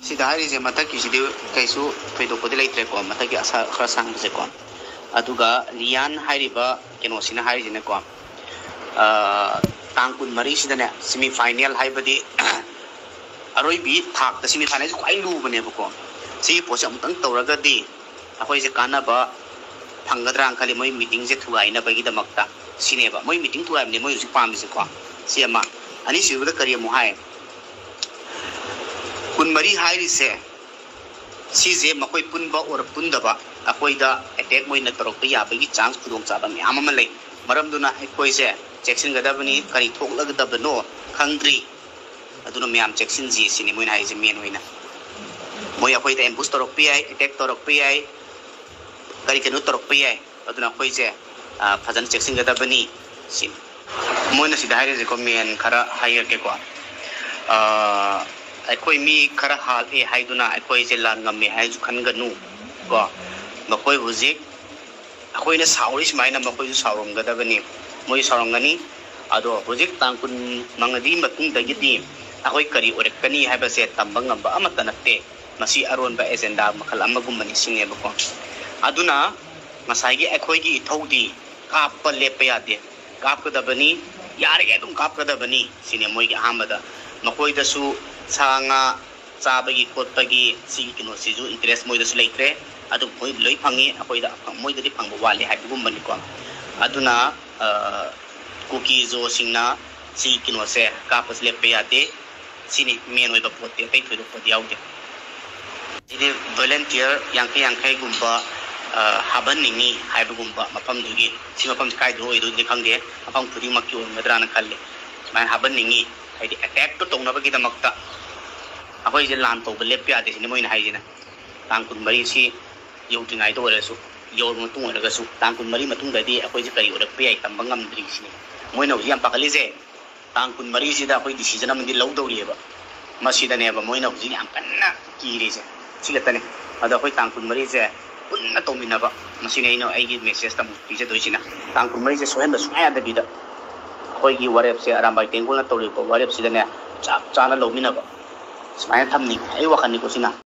sida harise mataki sidi kaisu fedo ko dilai tre ko mataki asa khara sang se ko aduga lian hairiba keno sina harise ne ko tangkun mari sida ne semi final haibadi aroi bi thak ta semi final ko ai lu bane ko si posa mutang tawraga di akoi se kana ba phanggadra ang kali moi meeting se thuai na bagi da makta sineba moi meeting thuai ne moi usi pam se ko si ama ani sibuda kariya mo hai kun mari hairi se si je makoi punba or pundaba akoi da attack moi na torok ya bagi chance khudong chaba mi ama malai maram duna akoi se checksin gadabani kari thok lagdabno khangdri aduna miam checksin ji sini moi hai je men hoina moi akoi da ambush torok pi ai attack torok pi ai kari kenu torok pi ai aduna akoi je fajan checksin gadabani sin moi na sida haire je ko men khara hire ke ko akoi mi khara hal e haiduna akoi je lan ngam hai ju khan ganu ko makoi hujik akoi na sauri smai na makoi ju saurom gadabani moi saurom gani ado hujik tangkun mangadi matung dagiti akoi kari orekani haiba se tambang ngam ba amata natte masi aron ba agenda makal amagum mani singe ba ko aduna masai gi akoi gi ithodi kap pa lepa yade kap kadabani yare edum kap kadabani sine moi gi hamada makoi da su sanga chabagi khotpagi sigi kino siju interest moi da su leitre adu moi loi phangi akoi da moi da di phangba wali haibugum mani ko aduna cookie zo singna sigi kino se kapas lepa yade sini men oi ba pote tai thudo podi aude ini volunteer yang kai gumba haban ningi haibugumba mapam dugi si mapam kai do idu di khangde mapam puri makki on madrana khalle man haban ningi haidi attack to tongna bagi da makta akoi je lan to bele pya de sini moina haijina tangkun mari si yauti ngai do resu yaur mutung daga su tangkun mari matung dadi akoi je kai orak pi ai tambangam dri sini moina uji am pakali je tangkun mari si da akoi decision am di law do rieba masida ne ba moina uji am kanna kiri je sigatane ada akoi tangkun mari je punna tomina ba masine ino ai gi message tam pije doisina tangkun mari je sohen da suaya da bida akoi gi warep se arambai tengul na tori ko warep sida ne chana lomina ba smaya thamni ai wakani ko sina